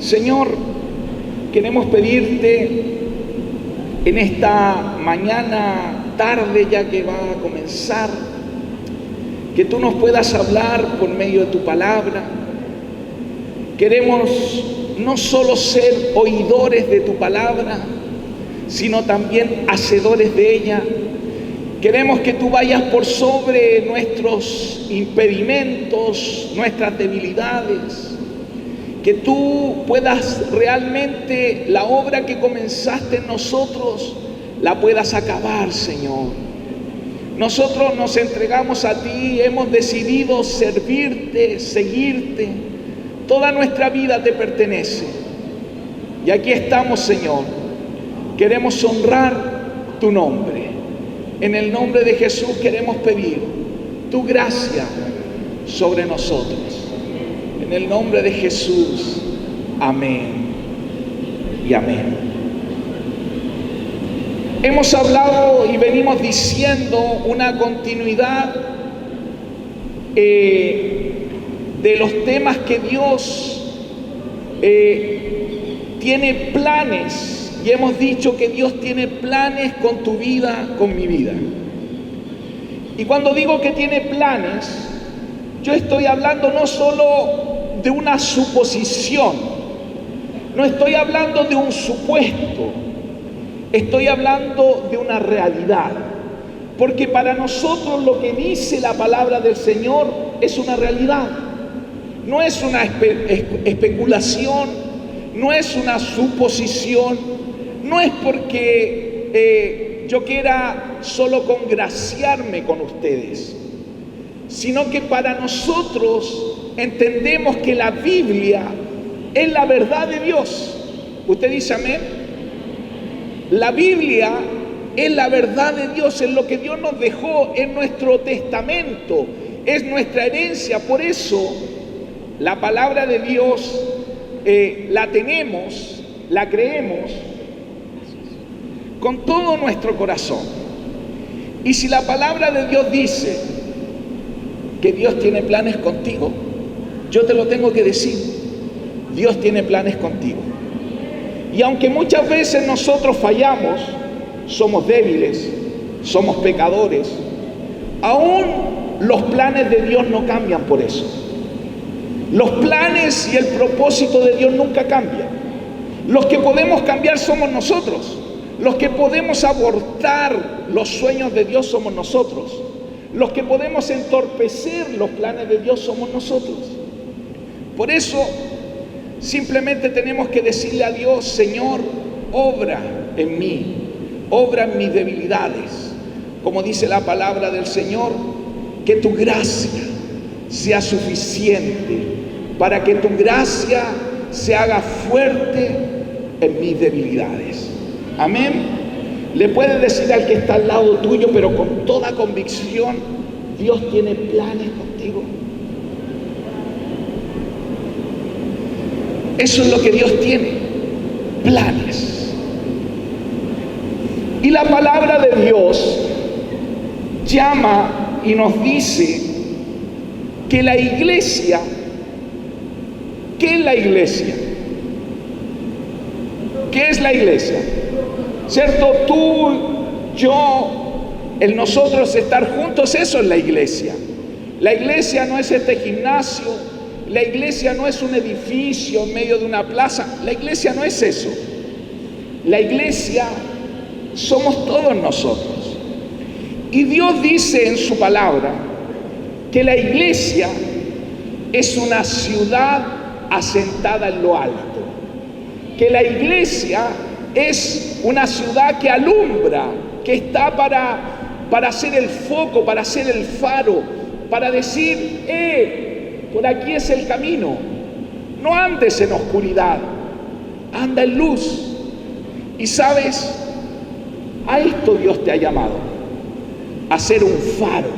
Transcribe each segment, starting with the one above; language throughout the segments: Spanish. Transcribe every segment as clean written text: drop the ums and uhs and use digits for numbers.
Señor, queremos pedirte en esta mañana, tarde ya que va a comenzar, que tú nos puedas hablar por medio de tu palabra. Queremos no solo ser oidores de tu palabra, sino también hacedores de ella. Queremos que tú vayas por sobre nuestros impedimentos, nuestras debilidades, que tú puedas realmente la obra que comenzaste en nosotros, la puedas acabar, Señor. Nosotros nos entregamos a ti, hemos decidido servirte, seguirte. Toda nuestra vida te pertenece. Y aquí estamos, Señor. Queremos honrar tu nombre. En el nombre de Jesús queremos pedir tu gracia sobre nosotros. En el nombre de Jesús. Amén y amén. Hemos hablado y venimos diciendo una continuidad de los temas que Dios tiene planes, y hemos dicho que Dios tiene planes con tu vida, con mi vida. Y cuando digo que tiene planes, yo estoy hablando no solo de una suposición, no estoy hablando de un supuesto, estoy hablando de una realidad. Porque para nosotros lo que dice la palabra del Señor es una realidad. No es una especulación, no es una suposición, no es porque yo quiera solo congraciarme con ustedes, sino que para nosotros entendemos que la Biblia es la verdad de Dios. ¿Usted dice amén? La Biblia es la verdad de Dios, es lo que Dios nos dejó, en nuestro testamento, es nuestra herencia. Por eso la palabra de Dios la tenemos, la creemos con todo nuestro corazón. Y si la palabra de Dios dice que Dios tiene planes contigo, yo te lo tengo que decir. Dios tiene planes contigo. Y aunque muchas veces nosotros fallamos, somos débiles, somos pecadores, aún los planes de Dios no cambian por eso. Los planes y el propósito de Dios nunca cambian. Los que podemos cambiar somos nosotros. Los que podemos abortar los sueños de Dios somos nosotros. Los que podemos entorpecer los planes de Dios somos nosotros. Por eso simplemente tenemos que decirle a Dios: Señor, obra en mí, obra en mis debilidades. Como dice la palabra del Señor, que tu gracia sea suficiente, para que tu gracia se haga fuerte en mis debilidades. Amén. Le puedes decir al que está al lado tuyo, pero con toda convicción: Dios tiene planes contigo. Eso es lo que Dios tiene, planes. Y la palabra de Dios llama y nos dice que la iglesia, ¿qué es la iglesia? ¿Qué es la iglesia? ¿Cierto? Tú, yo, el nosotros estar juntos, eso es la iglesia. La iglesia no es este gimnasio, la iglesia no es un edificio en medio de una plaza, la iglesia no es eso. La iglesia somos todos nosotros. Y Dios dice en su palabra que la iglesia es una ciudad asentada en lo alto. Que la iglesia es una ciudad que alumbra, que está para ser el foco, para ser el faro, para decir: por aquí es el camino. No andes en oscuridad, anda en luz. Y sabes, a esto Dios te ha llamado, a ser un faro,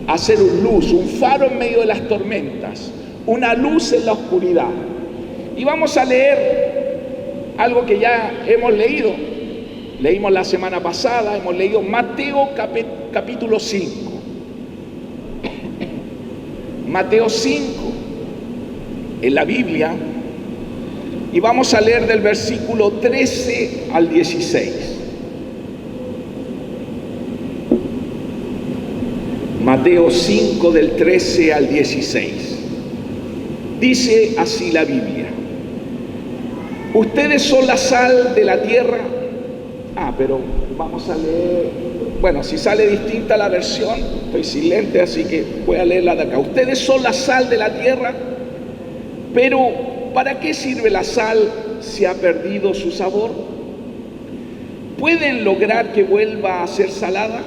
a ser un luz, un faro en medio de las tormentas, una luz en la oscuridad. Y vamos a leer algo que ya hemos leído. Leímos la semana pasada, hemos leído Mateo capítulo 5. Mateo 5, en la Biblia, Y vamos a leer del versículo 13 al 16. Mateo 5 del 13 al 16. Dice así la Biblia: ustedes son la sal de la tierra. Pero vamos a leer, bueno, si sale distinta la versión, estoy sin lente, así que voy a leerla de acá. Ustedes son la sal de la tierra, pero ¿para qué sirve la sal si ha perdido su sabor? ¿Pueden lograr que vuelva a ser salada?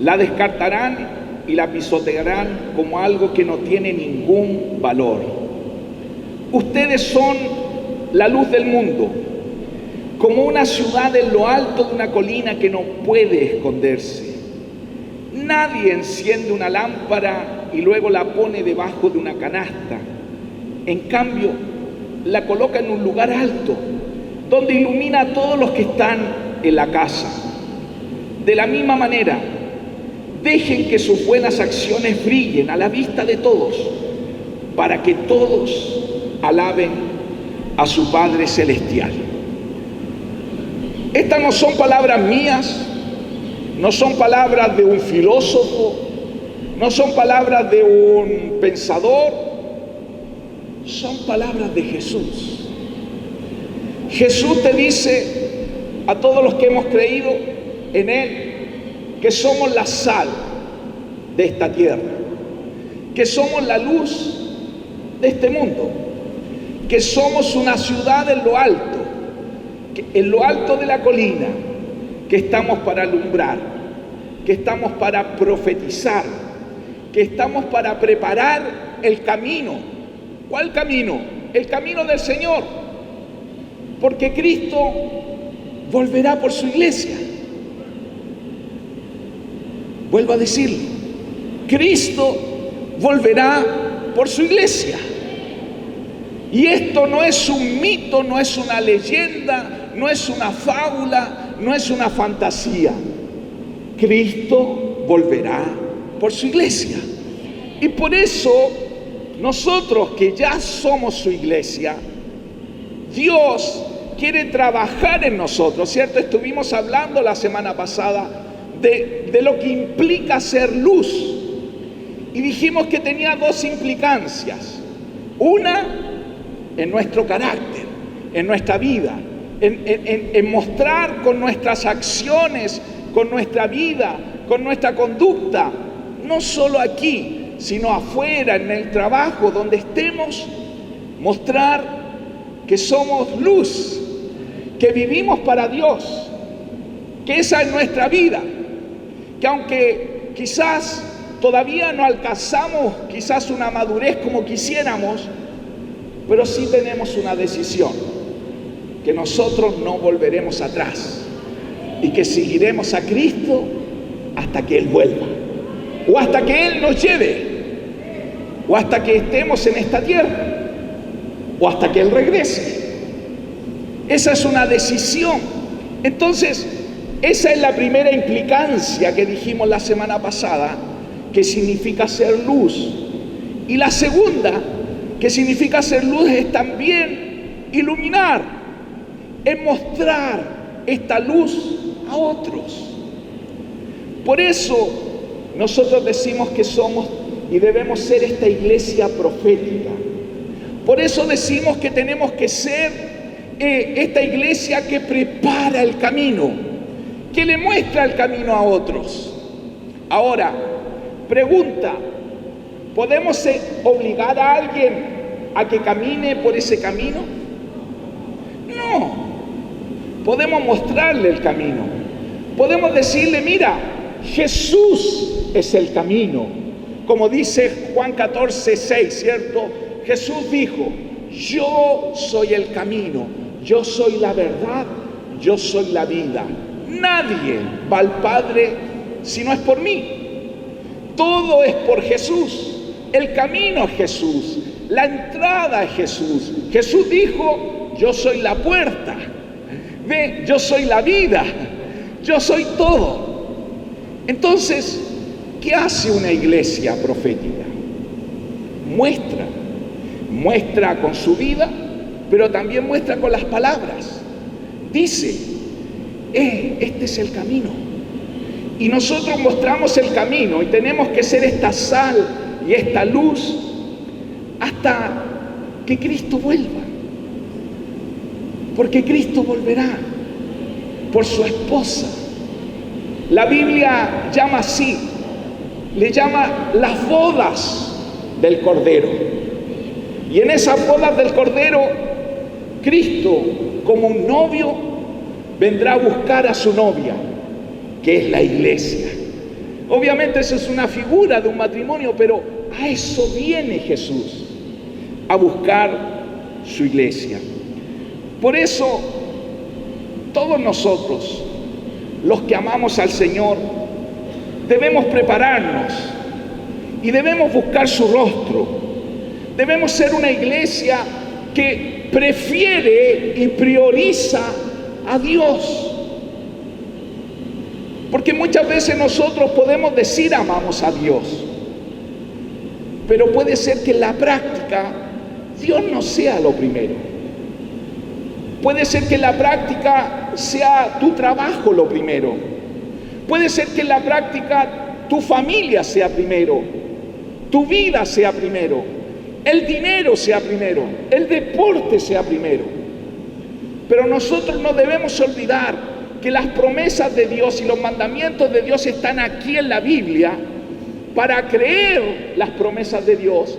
La descartarán y la pisotearán como algo que no tiene ningún valor. Ustedes son la luz del mundo, como una ciudad en lo alto de una colina que no puede esconderse. Nadie enciende una lámpara y luego la pone debajo de una canasta. En cambio, la coloca en un lugar alto, donde ilumina a todos los que están en la casa. De la misma manera, dejen que sus buenas acciones brillen a la vista de todos, para que todos alaben a su Padre Celestial. Estas no son palabras mías, no son palabras de un filósofo, no son palabras de un pensador, son palabras de Jesús. Jesús te dice a todos los que hemos creído en Él que somos la sal de esta tierra, que somos la luz de este mundo, que somos una ciudad en lo alto de la colina, que estamos para alumbrar, que estamos para profetizar, que estamos para preparar el camino. ¿Cuál camino? El camino del Señor, porque Cristo volverá por su iglesia. Vuelvo a decirlo, Cristo volverá por su iglesia. Y esto no es un mito, no es una leyenda, no es una fábula, no es una fantasía. Cristo volverá por su iglesia. Y por eso nosotros que ya somos su iglesia, Dios quiere trabajar en nosotros, ¿cierto? Estuvimos hablando la semana pasada de lo que implica ser luz. Y dijimos que tenía dos implicancias. Una, en nuestro carácter, en nuestra vida, en mostrar con nuestras acciones, con nuestra vida, con nuestra conducta, no solo aquí, sino afuera, en el trabajo, donde estemos, mostrar que somos luz, que vivimos para Dios, que esa es nuestra vida, que aunque quizás todavía no alcanzamos quizás una madurez como quisiéramos, pero sí tenemos una decisión, que nosotros no volveremos atrás y que seguiremos a Cristo hasta que Él vuelva, o hasta que Él nos lleve, o hasta que estemos en esta tierra, o hasta que Él regrese. Esa es una decisión. Entonces, esa es la primera implicancia que dijimos la semana pasada, que significa ser luz. Y la segunda, que significa ser luz, es también iluminar, es mostrar esta luz a otros. Por eso nosotros decimos que somos y debemos ser esta iglesia profética. Por eso decimos que tenemos que ser esta iglesia que prepara el camino, que le muestra el camino a otros. Ahora, pregunta: ¿podemos obligar a alguien a que camine por ese camino? No. Podemos mostrarle el camino. Podemos decirle: mira, Jesús es el camino. Como dice Juan 14:6, ¿cierto? Jesús dijo: yo soy el camino, yo soy la verdad, yo soy la vida. Nadie va al Padre si no es por mí. Todo es por Jesús. El camino es Jesús. La entrada es Jesús. Jesús dijo: yo soy la puerta. Ve, yo soy la vida. Yo soy todo. Entonces, ¿qué hace una iglesia profética? Muestra con su vida, pero también muestra con las palabras. Dice, este es el camino. Y nosotros mostramos el camino y tenemos que ser esta sal y esta luz hasta que Cristo vuelva. Porque Cristo volverá por su esposa. La Biblia llama así, le llama las bodas del Cordero. Y en esas bodas del Cordero, Cristo, como un novio, vendrá a buscar a su novia, que es la iglesia. Obviamente eso es una figura de un matrimonio, pero a eso viene Jesús, a buscar su iglesia. Por eso, todos nosotros, los que amamos al Señor, debemos prepararnos y debemos buscar su rostro. Debemos ser una iglesia que prefiere y prioriza a Dios. Porque muchas veces nosotros podemos decir amamos a Dios, pero puede ser que en la práctica Dios no sea lo primero. Puede ser que en la práctica sea tu trabajo lo primero. Puede ser que en la práctica tu familia sea primero, tu vida sea primero, el dinero sea primero, el deporte sea primero. Pero nosotros no debemos olvidar que las promesas de Dios y los mandamientos de Dios están aquí en la Biblia para creer las promesas de Dios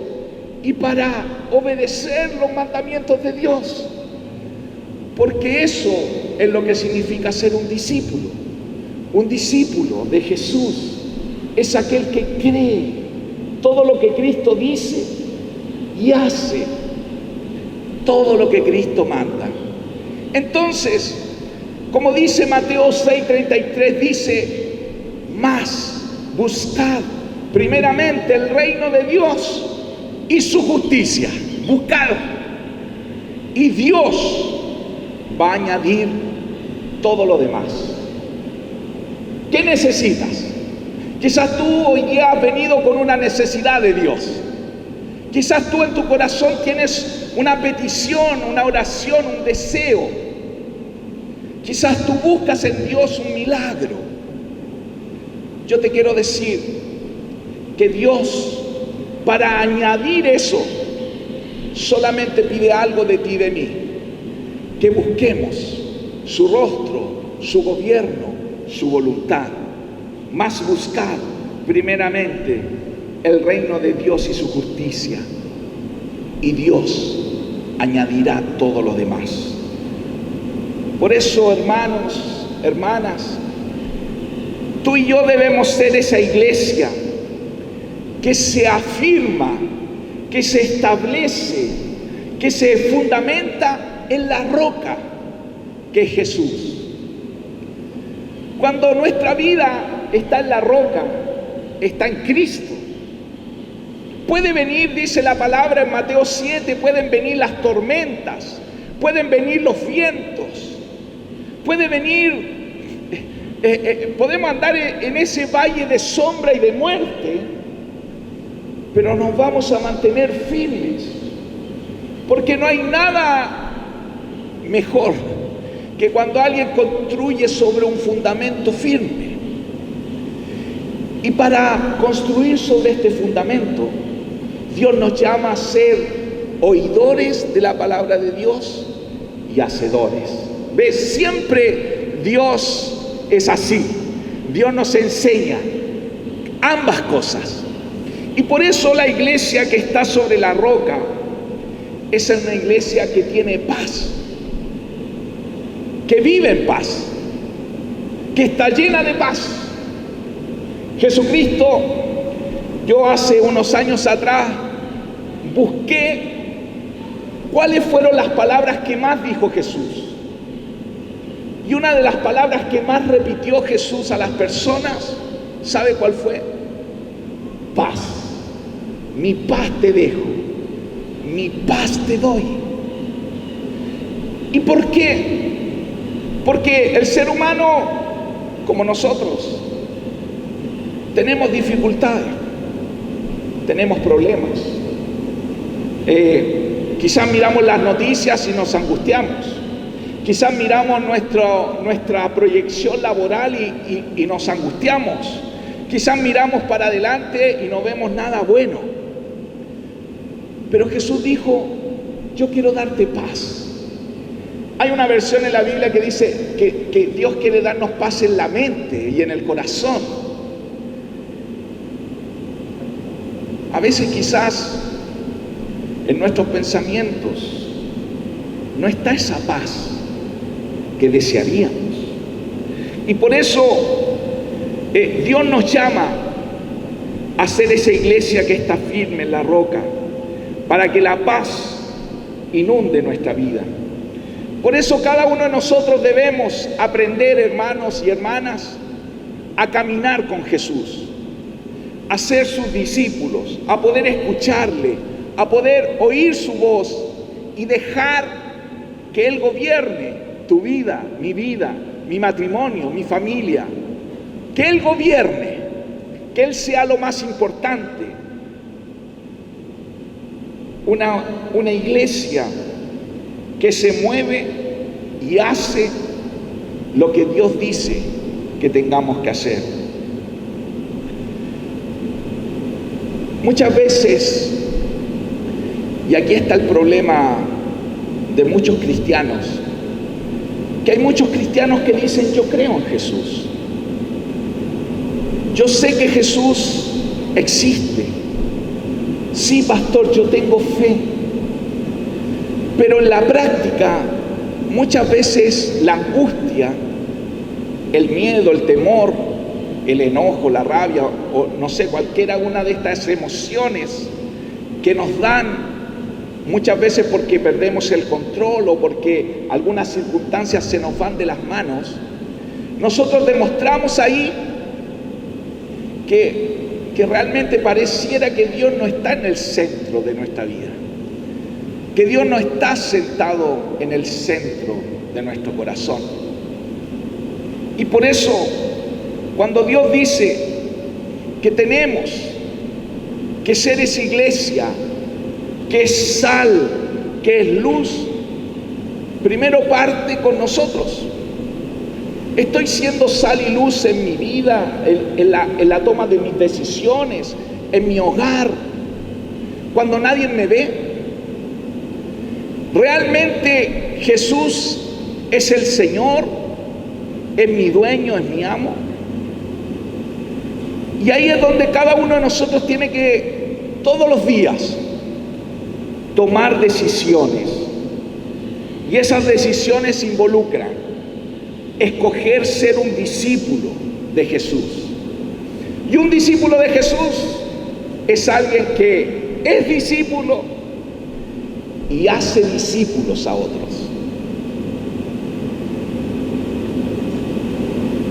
y para obedecer los mandamientos de Dios. Porque eso es lo que significa ser un discípulo. Un discípulo de Jesús es aquel que cree todo lo que Cristo dice y hace todo lo que Cristo manda. Entonces, como dice Mateo 6:33, dice, mas buscad primeramente el reino de Dios y su justicia. Buscad. Y Dios va a añadir todo lo demás. ¿Qué necesitas? Quizás tú hoy día has venido con una necesidad de Dios. Quizás tú en tu corazón tienes una petición, una oración, un deseo. Quizás tú buscas en Dios un milagro. Yo te quiero decir que Dios, para añadir eso, solamente pide algo de ti y de mí: que busquemos su rostro, su gobierno, su voluntad. Mas buscar primeramente el reino de Dios y su justicia, y Dios añadirá todo lo demás. Por eso, hermanos, hermanas, tú y yo debemos ser esa iglesia que se afirma, que se establece, que se fundamenta en la roca que es Jesús. Cuando nuestra vida está en la roca, está en Cristo, puede venir, dice la palabra en Mateo 7, pueden venir las tormentas, pueden venir los vientos, puede venir, podemos andar en ese valle de sombra y de muerte, pero nos vamos a mantener firmes, porque no hay nada mejor que cuando alguien construye sobre un fundamento firme. Y para construir sobre este fundamento, Dios nos llama a ser oidores de la palabra de Dios y hacedores. ¿Ves? Siempre Dios es así. Dios nos enseña ambas cosas. Y por eso la iglesia que está sobre la roca es una iglesia que tiene paz, que vive en paz, que está llena de paz. Jesucristo, yo hace unos años atrás busqué cuáles fueron las palabras que más dijo Jesús. Y una de las palabras que más repitió Jesús a las personas, ¿sabe cuál fue? Paz. Mi paz te dejo, mi paz te doy. ¿Y por qué? Porque el ser humano, como nosotros, tenemos dificultades, tenemos problemas. Quizás miramos las noticias y nos angustiamos. Quizás miramos nuestra proyección laboral y nos angustiamos. Quizás miramos para adelante y no vemos nada bueno. Pero Jesús dijo, yo quiero darte paz. Hay una versión en la Biblia que dice que Dios quiere darnos paz en la mente y en el corazón. A veces quizás en nuestros pensamientos no está esa paz que desearíamos. Y por eso Dios nos llama a ser esa iglesia que está firme en la roca, para que la paz inunde nuestra vida. Por eso cada uno de nosotros debemos aprender, hermanos y hermanas, a caminar con Jesús, a ser sus discípulos, a poder escucharle, a poder oír su voz y dejar que Él gobierne tu vida, mi matrimonio, mi familia. Que Él gobierne, que Él sea lo más importante. Una iglesia que se mueve y hace lo que Dios dice que tengamos que hacer. Muchas veces, y aquí está el problema de muchos cristianos, que hay muchos cristianos que dicen, yo creo en Jesús. Yo sé que Jesús existe. Sí, pastor, yo tengo fe. Pero en la práctica, muchas veces la angustia, el miedo, el temor, el enojo, la rabia, o no sé, cualquiera una de estas emociones que nos dan muchas veces porque perdemos el control o porque algunas circunstancias se nos van de las manos, nosotros demostramos ahí que realmente pareciera que Dios no está en el centro de nuestra vida, que Dios no está sentado en el centro de nuestro corazón. Y por eso, cuando Dios dice que tenemos que ser esa iglesia que es sal, que es luz, primero parte con nosotros. Estoy siendo sal y luz en mi vida, en la toma de mis decisiones, en mi hogar, cuando nadie me ve. Realmente Jesús es el Señor, es mi dueño, es mi amo. Y ahí es donde cada uno de nosotros tiene que, todos los días, tomar decisiones. Y esas decisiones involucran escoger ser un discípulo de Jesús. Y un discípulo de Jesús es alguien que es discípulo y hace discípulos a otros.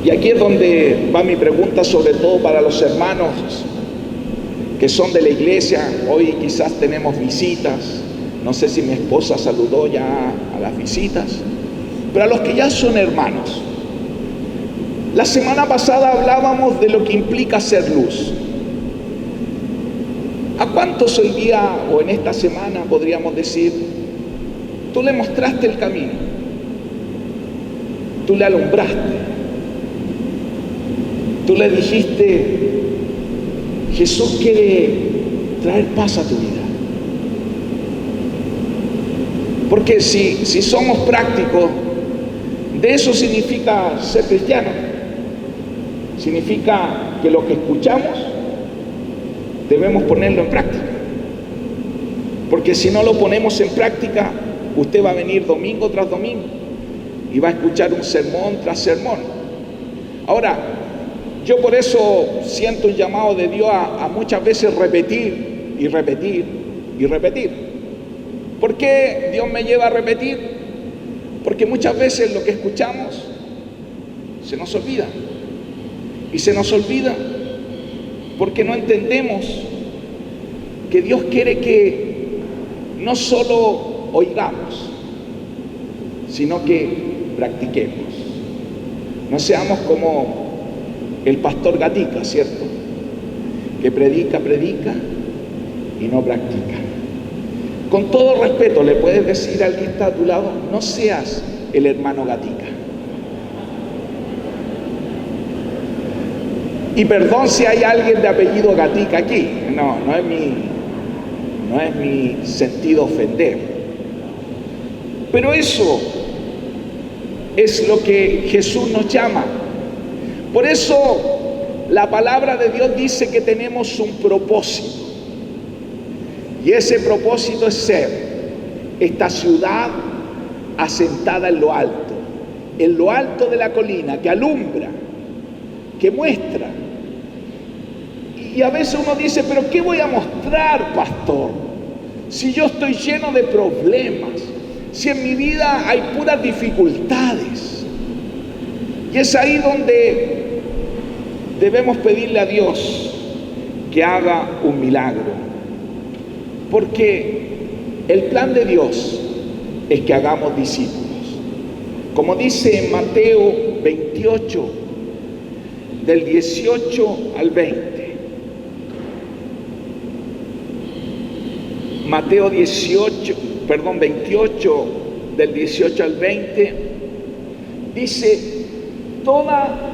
Y aquí es donde va mi pregunta, sobre todo para los hermanos que son de la iglesia. Hoy quizás tenemos visitas. No sé si mi esposa saludó ya a las visitas. Pero a los que ya son hermanos, la semana pasada hablábamos de lo que implica ser luz. ¿A cuántos hoy día o en esta semana podríamos decir, tú le mostraste el camino, tú le alumbraste, tú le dijiste, Jesús quiere traer paz a tu vida? Porque si somos prácticos, de eso significa ser cristiano. Significa que lo que escuchamos debemos ponerlo en práctica. Porque si no lo ponemos en práctica, usted va a venir domingo tras domingo y va a escuchar un sermón tras sermón. Ahora, yo por eso siento un llamado de Dios a muchas veces repetir y repetir y repetir. ¿Por qué Dios me lleva a repetir? Porque muchas veces lo que escuchamos se nos olvida. Y se nos olvida porque no entendemos que Dios quiere que no solo oigamos, sino que practiquemos. No seamos como el pastor Gatica, ¿cierto? Que predica y no practica. Con todo respeto, le puedes decir a alguien que está a tu lado, no seas el hermano Gatica. Y perdón si hay alguien de apellido Gatica aquí. No es mi sentido ofender. Pero eso es lo que Jesús nos llama. Por eso la palabra de Dios dice que tenemos un propósito. Y ese propósito es ser esta ciudad asentada en lo alto de la colina, que alumbra, que muestra. Y a veces uno dice, pero ¿qué voy a mostrar, pastor? Si yo estoy lleno de problemas, si en mi vida hay puras dificultades. Y es ahí donde debemos pedirle a Dios que haga un milagro. Porque el plan de Dios es que hagamos discípulos. Como dice en Mateo 28, del 18 al 20. Mateo 28, del 18 al 20, dice,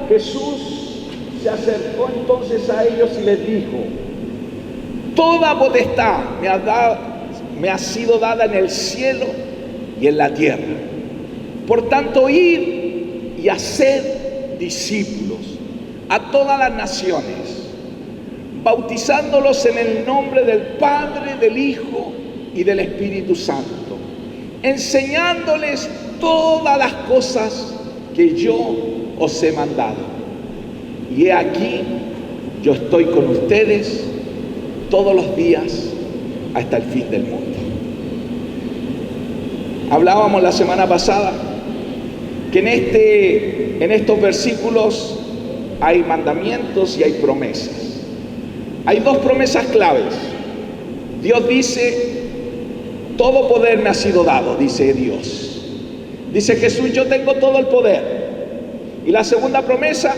Jesús se acercó entonces a ellos y les dijo, toda potestad me ha sido dada en el cielo y en la tierra. Por tanto, id y haced discípulos a todas las naciones, bautizándolos en el nombre del Padre, del Hijo y del Espíritu Santo, enseñándoles todas las cosas que yo os he mandado. Y he aquí, yo estoy con ustedes todos los días hasta el fin del mundo. Hablábamos la semana pasada que en estos versículos hay mandamientos y hay promesas. Hay dos promesas claves. Dios dice, todo poder me ha sido dado, dice Dios. Dice Jesús, yo tengo todo el poder. Y la segunda promesa,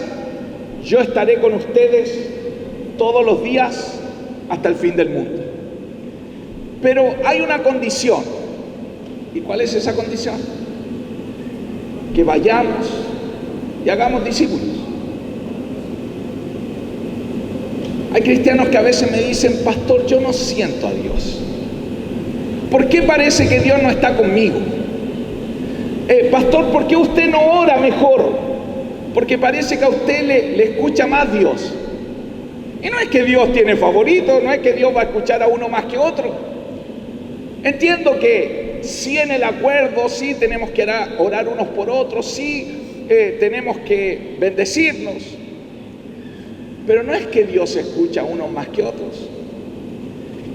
yo estaré con ustedes todos los días hasta el fin del mundo. Pero hay una condición. ¿Y cuál es esa condición? Que vayamos y hagamos discípulos. Hay cristianos que a veces me dicen, pastor, yo no siento a Dios. ¿Por qué parece que Dios no está conmigo? Pastor, ¿por qué usted no ora mejor? Porque parece que a usted le escucha más Dios. Y no es que Dios tiene favoritos, no es que Dios va a escuchar a uno más que otro. Entiendo que sí, en el acuerdo, sí tenemos que orar unos por otros, sí tenemos que bendecirnos. Pero no es que Dios escucha a unos más que otros.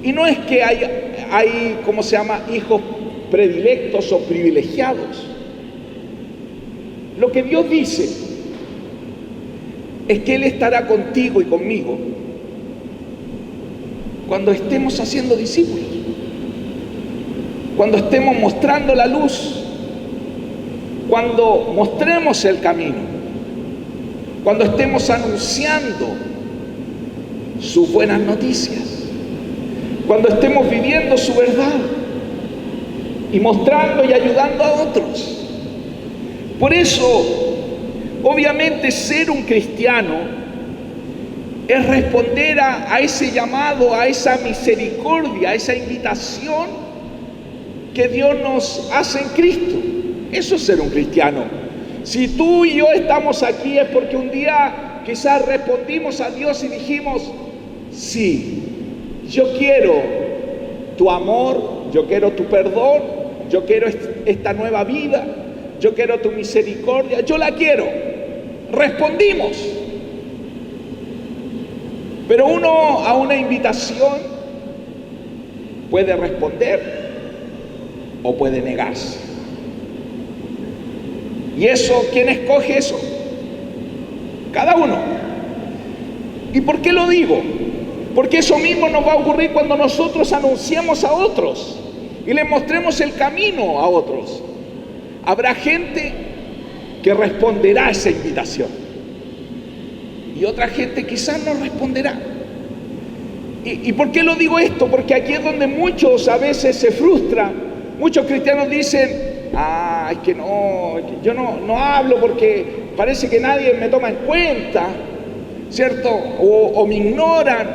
Y no es que hay ¿cómo se llama?, hijos predilectos o privilegiados. Lo que Dios dice es que Él estará contigo y conmigo cuando estemos haciendo discípulos, cuando estemos mostrando la luz, cuando mostremos el camino, cuando estemos anunciando sus buenas noticias, cuando estemos viviendo su verdad y mostrando y ayudando a otros. Por eso, obviamente, ser un cristiano es responder a ese llamado, a esa misericordia, a esa invitación que Dios nos hace en Cristo. Eso es ser un cristiano. Si tú y yo estamos aquí es porque un día quizás respondimos a Dios y dijimos, sí, yo quiero tu amor, yo quiero tu perdón, yo quiero esta nueva vida, yo quiero tu misericordia, yo la quiero. Respondimos. Pero uno a una invitación puede responder o puede negarse. ¿Y eso, quién escoge eso? Cada uno. ¿Y por qué lo digo? Porque eso mismo nos va a ocurrir cuando nosotros anunciamos a otros y les mostremos el camino a otros. Habrá gente que responderá a esa invitación y otra gente quizás no responderá. ¿Y por qué lo digo esto? Porque aquí es donde muchos a veces se frustran. Muchos cristianos dicen, es que no, yo no hablo porque parece que nadie me toma en cuenta, ¿cierto? O me ignoran.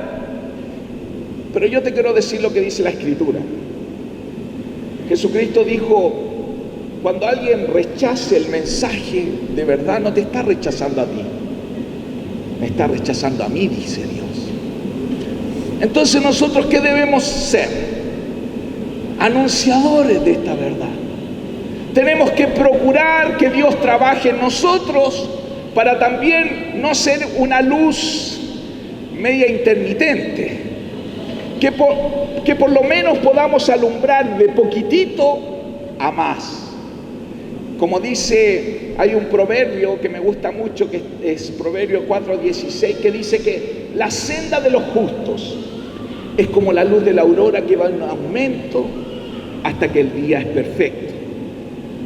Pero yo te quiero decir lo que dice la Escritura. Jesucristo dijo, cuando alguien rechace el mensaje, de verdad no te está rechazando a ti, me está rechazando a mí, dice Dios. Entonces nosotros, ¿qué debemos ser? Anunciadores de esta verdad. Tenemos que procurar que Dios trabaje en nosotros para también no ser una luz media intermitente, que por lo menos podamos alumbrar de poquitito a más. Como dice, hay un proverbio que me gusta mucho, que es Proverbio 4:16, que dice que la senda de los justos es como la luz de la aurora que va en aumento hasta que el día es perfecto.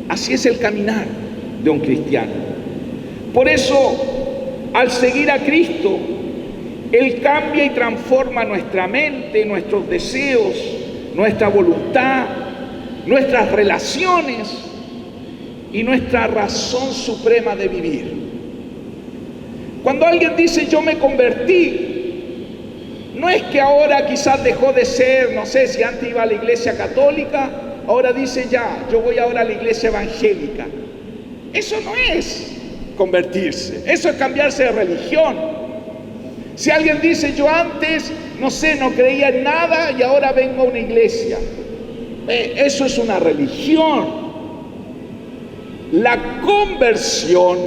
Así es el caminar de un cristiano. Por eso, al seguir a Cristo, Él cambia y transforma nuestra mente, nuestros deseos, nuestra voluntad, nuestras relaciones y nuestra razón suprema de vivir. Cuando alguien dice yo me convertí, no es que ahora quizás dejó de ser, no sé, si antes iba a la iglesia católica, ahora dice yo voy ahora a la iglesia evangélica. Eso no es convertirse, eso es cambiarse de religión. Si alguien dice yo antes, no sé, no creía en nada y ahora vengo a una iglesia, eso es una religión. La conversión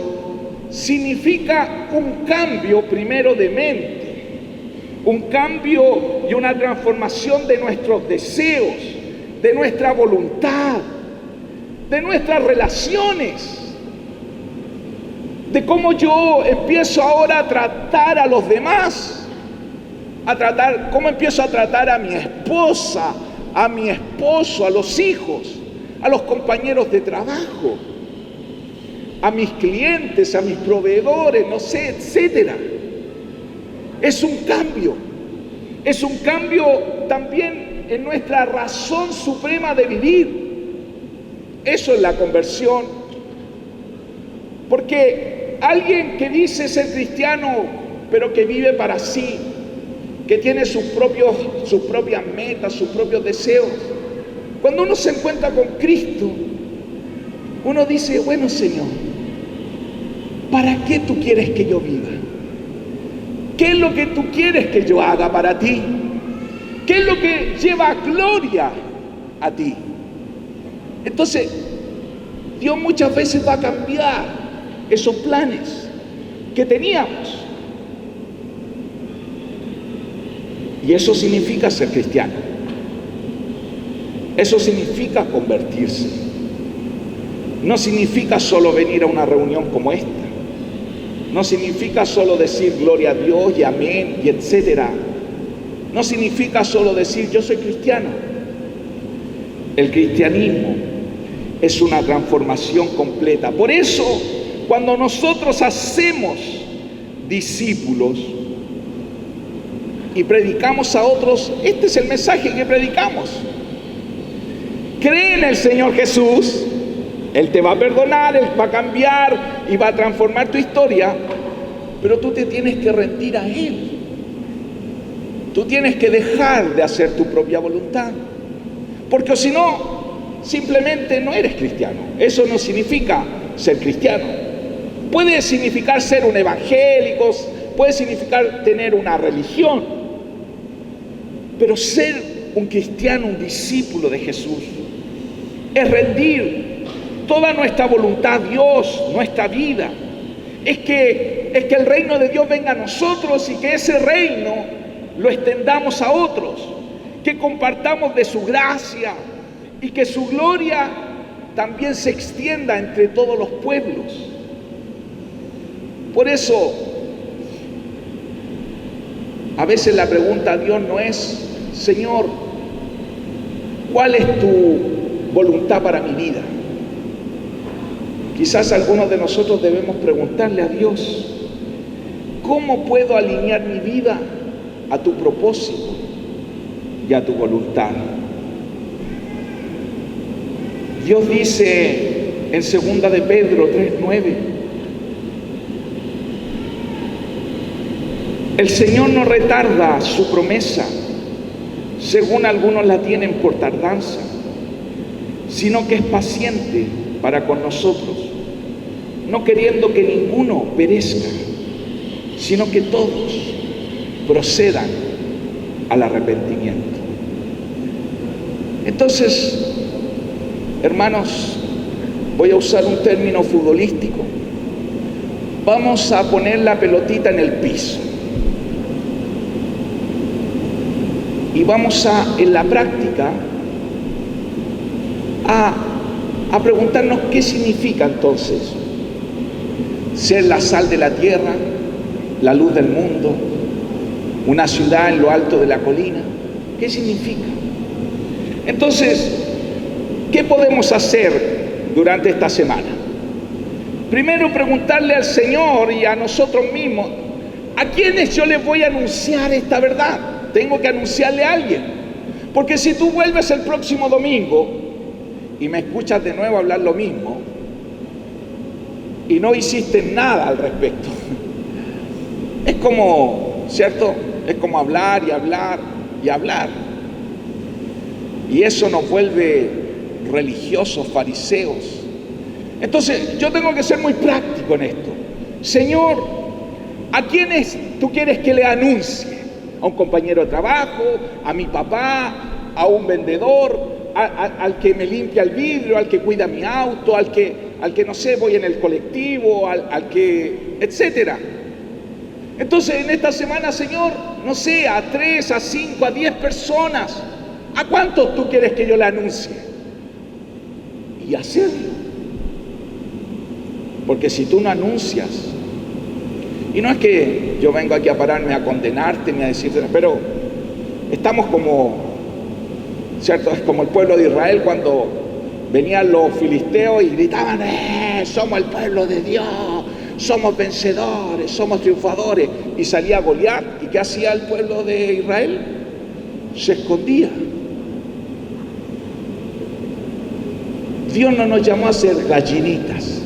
significa un cambio primero de mente, un cambio y una transformación de nuestros deseos, de nuestra voluntad, de nuestras relaciones, de cómo yo empiezo ahora a tratar a los demás, cómo empiezo a tratar a mi esposa, a mi esposo, a los hijos, a los compañeros de trabajo, a mis clientes, a mis proveedores, no sé, etcétera. Es un cambio también en nuestra razón suprema de vivir. Eso es la conversión. Porque alguien que dice ser cristiano, pero que vive para sí, que tiene sus propias metas, sus propios deseos, cuando uno se encuentra con Cristo, uno dice, bueno, Señor, ¿para qué tú quieres que yo viva? ¿Qué es lo que tú quieres que yo haga para ti? ¿Qué es lo que lleva gloria a ti? Entonces, Dios muchas veces va a cambiar esos planes que teníamos. Y eso significa ser cristiano. Eso significa convertirse. No significa solo venir a una reunión como esta. No significa solo decir gloria a Dios y amén y etcétera. No significa solo decir yo soy cristiano. El cristianismo es una transformación completa. Por eso, cuando nosotros hacemos discípulos y predicamos a otros, este es el mensaje que predicamos. Cree en el Señor Jesús. Él te va a perdonar, Él va a cambiar y va a transformar tu historia, pero tú te tienes que rendir a Él. Tú tienes que dejar de hacer tu propia voluntad, porque si no, simplemente no eres cristiano. Eso no significa ser cristiano. Puede significar ser un evangélico, puede significar tener una religión, pero ser un cristiano, un discípulo de Jesús, es rendir toda nuestra voluntad a Dios, nuestra vida. Es que el reino de Dios venga a nosotros y que ese reino lo extendamos a otros, que compartamos de su gracia y que su gloria también se extienda entre todos los pueblos. Por eso, a veces la pregunta a Dios no es, Señor, ¿cuál es tu voluntad para mi vida? Quizás algunos de nosotros debemos preguntarle a Dios, ¿cómo puedo alinear mi vida a tu propósito? y a tu voluntad. Dios dice en 2 de Pedro 3:9, el Señor no retarda su promesa, según algunos la tienen por tardanza, sino que es paciente para con nosotros, no queriendo que ninguno perezca, sino que todos procedan al arrepentimiento. Entonces, hermanos, voy a usar un término futbolístico. Vamos a poner la pelotita en el piso. Y vamos en la práctica, a preguntarnos qué significa entonces ser la sal de la tierra, la luz del mundo, una ciudad en lo alto de la colina. ¿Qué significa? Entonces, ¿qué podemos hacer durante esta semana? Primero, preguntarle al Señor y a nosotros mismos, ¿a quiénes yo les voy a anunciar esta verdad? Tengo que anunciarle a alguien. Porque si tú vuelves el próximo domingo y me escuchas de nuevo hablar lo mismo y no hiciste nada al respecto, es como, ¿cierto? Es como hablar y hablar y hablar. Y eso nos vuelve religiosos, fariseos. Entonces, yo tengo que ser muy práctico en esto. Señor, ¿a quiénes tú quieres que le anuncie? ¿A un compañero de trabajo? ¿A mi papá? ¿A un vendedor? ¿Al que me limpia el vidrio? ¿Al que cuida mi auto? ¿Al que no sé, voy en el colectivo? ¿Al que, etcétera? Entonces, en esta semana, Señor, no sé, a 3, a 5, a 10 personas. ¿A cuántos tú quieres que yo le anuncie? Y hacerlo. Porque si tú no anuncias, y no es que yo vengo aquí a pararme a condenarte ni a decirte, pero estamos como, ¿cierto? Es como el pueblo de Israel cuando venían los filisteos y gritaban, somos el pueblo de Dios, somos vencedores, somos triunfadores. Y salía Goliat, ¿y qué hacía el pueblo de Israel? Se escondía. Dios no nos llamó a ser gallinitas.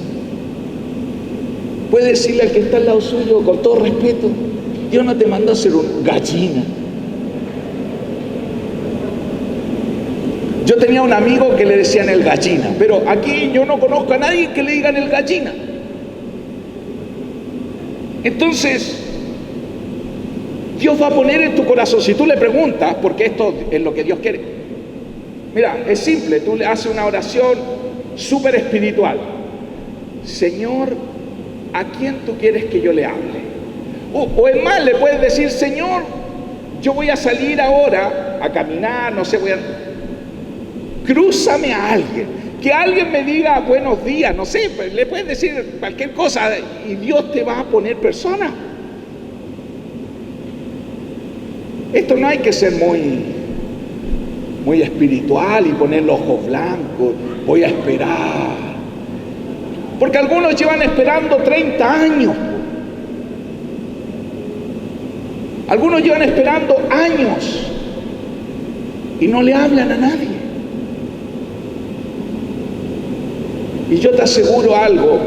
Puede decirle al que está al lado suyo, con todo respeto, Dios no te mandó a ser un gallina. Yo tenía un amigo que le decían el gallina, pero aquí yo no conozco a nadie que le digan el gallina. Entonces, Dios va a poner en tu corazón, si tú le preguntas, porque esto es lo que Dios quiere. Mira, es simple, tú le haces una oración súper espiritual. Señor, ¿a quién tú quieres que yo le hable? O es más, le puedes decir, Señor, yo voy a salir ahora a caminar, no sé, crúzame a alguien, que alguien me diga buenos días, no sé, le puedes decir cualquier cosa y Dios te va a poner personas. Esto no hay que ser muy espiritual y poner los ojos blancos, voy a esperar. Porque algunos llevan esperando 30 años. Algunos llevan esperando años y no le hablan a nadie. Y yo te aseguro algo,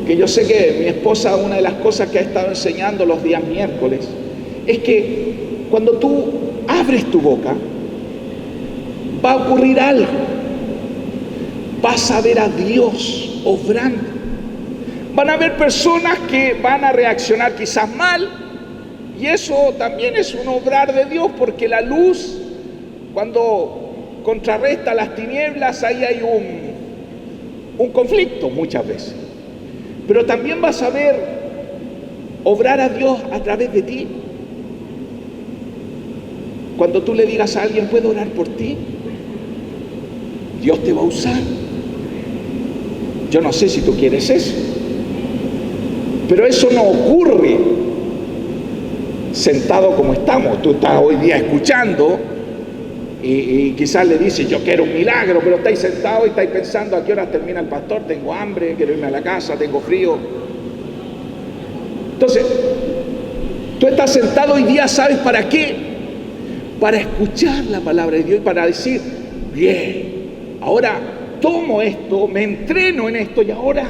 que yo sé que mi esposa, una de las cosas que ha estado enseñando los días miércoles, es que cuando tú abres tu boca, va a ocurrir algo. Vas a ver a Dios obrando. Van a haber personas que van a reaccionar quizás mal, y eso también es un obrar de Dios, porque la luz, cuando contrarresta las tinieblas, ahí hay un conflicto muchas veces. Pero también vas a ver obrar a Dios a través de ti. Cuando tú le digas a alguien, ¿puedo orar por ti? Dios te va a usar. Yo no sé si tú quieres eso, pero eso no ocurre sentado como estamos. Tú estás hoy día escuchando y quizás le dices, yo quiero un milagro, pero estáis sentados y estáis pensando, ¿a qué hora termina el pastor? Tengo hambre, quiero irme a la casa, tengo frío. Entonces, tú estás sentado hoy día, ¿sabes para qué? para escuchar la palabra de Dios y para decir, bien, ahora tomo esto, me entreno en esto y ahora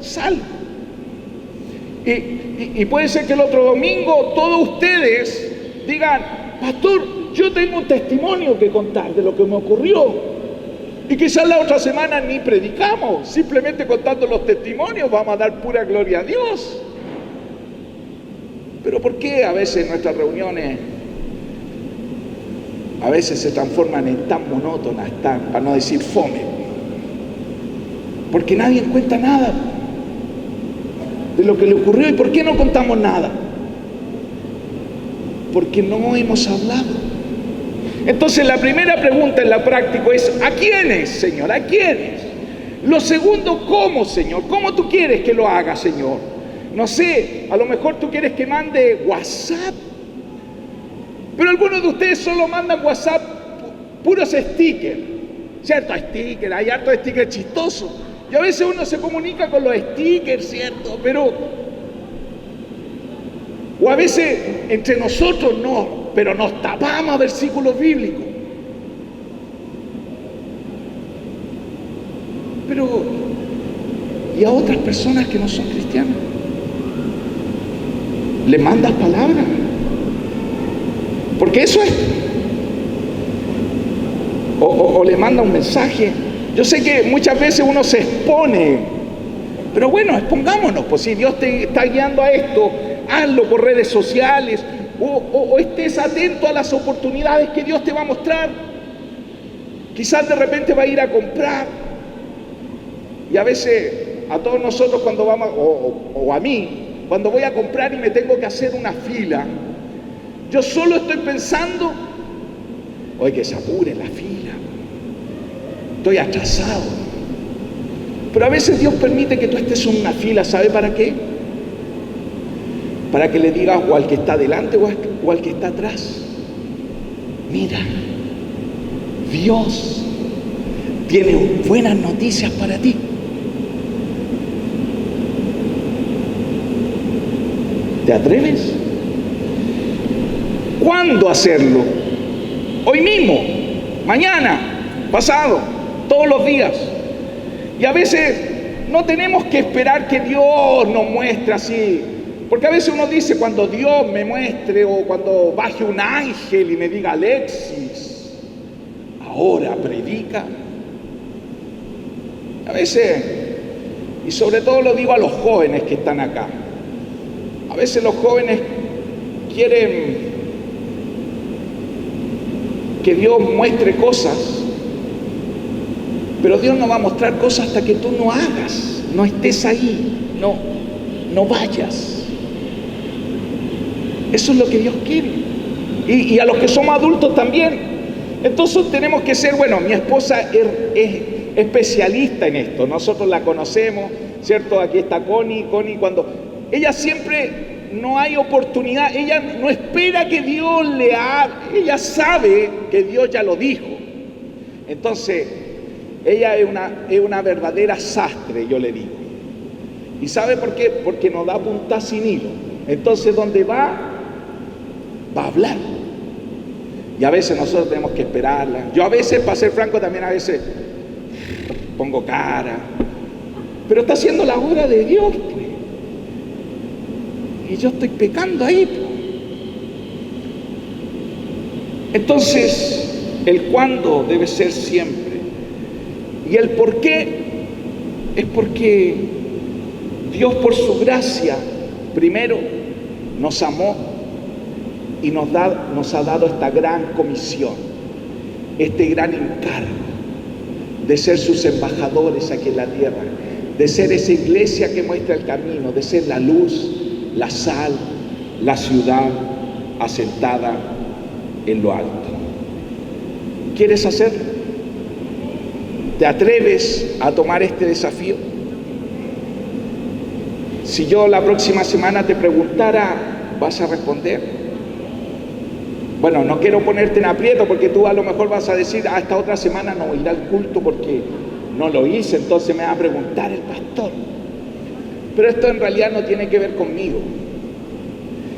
salgo. Y puede ser que el otro domingo todos ustedes digan, pastor, yo tengo un testimonio que contar de lo que me ocurrió. Y quizás la otra semana ni predicamos, simplemente contando los testimonios vamos a dar pura gloria a Dios. Pero ¿por qué a veces nuestras reuniones a veces se transforman en tan monótonas, para no decir fome? Porque nadie cuenta nada de lo que le ocurrió. ¿Y por qué no contamos nada? Porque no hemos hablado. Entonces la primera pregunta en la práctica es, ¿a quiénes, Señor? ¿A quiénes? Lo segundo, ¿cómo, Señor? ¿Cómo tú quieres que lo haga, Señor? No sé, a lo mejor tú quieres que mande WhatsApp. Pero algunos de ustedes solo mandan WhatsApp puros stickers, ¿cierto? Stickers, hay hartos stickers chistosos. Y a veces uno se comunica con los stickers, ¿cierto? O a veces entre nosotros no, pero nos tapamos a versículos bíblicos. Pero, ¿y a otras personas que no son cristianas? ¿Le mandas palabras? Porque eso es. O le manda un mensaje. Yo sé que muchas veces uno se expone, pero bueno, expongámonos. Pues si Dios te está guiando a esto, hazlo por redes sociales, o estés atento a las oportunidades que Dios te va a mostrar. Quizás de repente va a ir a comprar. Y a veces a todos nosotros cuando vamos, o a mí, cuando voy a comprar y me tengo que hacer una fila, yo solo estoy pensando, oye, que se apure la fila, estoy atrasado. Pero a veces Dios permite que tú estés en una fila, ¿sabe para qué? Para que le digas o al que está delante o al que está atrás, mira, Dios tiene buenas noticias para ti. ¿Te atreves? ¿Cuándo hacerlo? Hoy mismo, mañana, pasado, todos los días. Y a veces no tenemos que esperar que Dios nos muestre así. Porque a veces uno dice, cuando Dios me muestre o cuando baje un ángel y me diga, Alexis, ahora predica. A veces, y sobre todo lo digo a los jóvenes que están acá, a veces los jóvenes quieren que Dios muestre cosas, pero Dios no va a mostrar cosas hasta que tú no hagas, no estés ahí, no vayas. Eso es lo que Dios quiere. Y a los que somos adultos también. Entonces tenemos que ser, bueno, mi esposa es especialista en esto, nosotros la conocemos, ¿cierto? Aquí está Connie, cuando ella siempre no hay oportunidad, ella no espera que Dios le hable, ella sabe que Dios ya lo dijo. Entonces, ella es una verdadera sastre, yo le digo. ¿Y sabe por qué? Porque nos da punta sin hilo. Entonces, donde va a hablar. Y a veces nosotros tenemos que esperarla. Yo a veces, para ser franco, también a veces pongo cara. Pero está haciendo la obra de Dios, pues. Y yo estoy pecando ahí, pues. Entonces, el cuándo debe ser siempre. Y el por qué es porque Dios, por su gracia, primero nos amó y nos ha dado esta gran comisión, este gran encargo de ser sus embajadores aquí en la tierra, de ser esa iglesia que muestra el camino, de ser la luz, la sal, la ciudad asentada en lo alto. ¿Quieres hacerlo? ¿Te atreves a tomar este desafío? Si yo la próxima semana te preguntara, ¿vas a responder? Bueno, no quiero ponerte en aprieto porque tú a lo mejor vas a decir, esta otra semana no iré al culto porque no lo hice, entonces me va a preguntar el pastor. Pero esto en realidad no tiene que ver conmigo.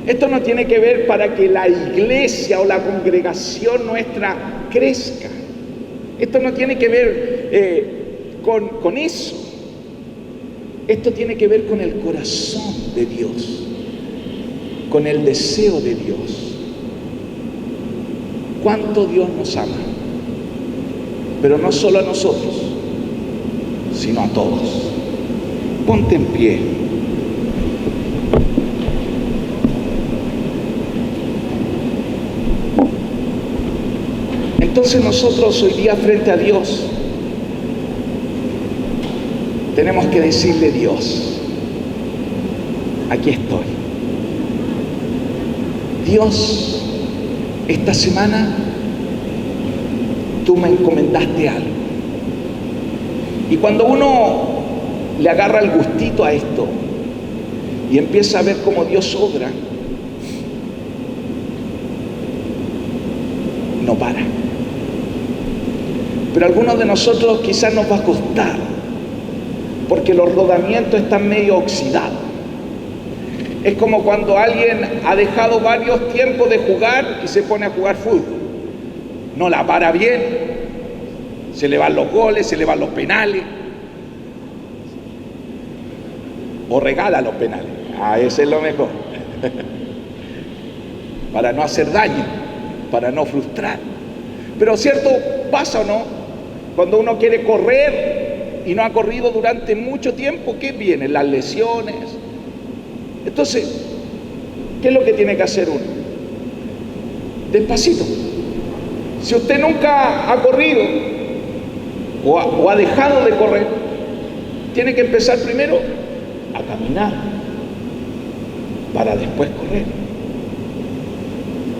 Esto no tiene que ver para que la iglesia o la congregación nuestra crezca. Esto no tiene que ver con eso. Esto tiene que ver con el corazón de Dios, con el deseo de Dios. Cuánto Dios nos ama, pero no solo a nosotros, sino a todos. Ponte en pie. Entonces nosotros hoy día frente a Dios tenemos que decirle: Dios, aquí estoy. Dios, esta semana tú me encomendaste algo. Y cuando uno le agarra el gustito a esto y empieza a ver cómo Dios obra, no para. Pero a algunos de nosotros quizás nos va a costar, porque los rodamientos están medio oxidados. Es como cuando alguien ha dejado varios tiempos de jugar y se pone a jugar fútbol. No la para bien, se le van los goles, se le van los penales, o regala los penales. Ese es lo mejor. Para no hacer daño, para no frustrar. Pero cierto, pasa o no, cuando uno quiere correr y no ha corrido durante mucho tiempo, ¿qué vienen? Las lesiones. Entonces, ¿qué es lo que tiene que hacer uno? Despacito. Si usted nunca ha corrido o ha dejado de correr, tiene que empezar primero a caminar para después correr.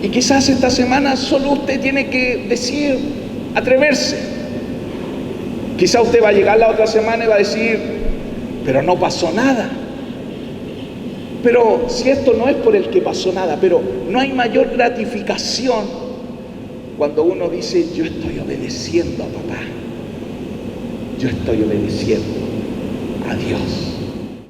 Y quizás esta semana solo usted tiene que decir, atreverse. Quizás usted va a llegar la otra semana y va a decir: pero no pasó nada. Pero si esto no es por el que pasó nada, pero no hay mayor gratificación cuando uno dice: yo estoy obedeciendo a papá, yo estoy obedeciendo a Dios.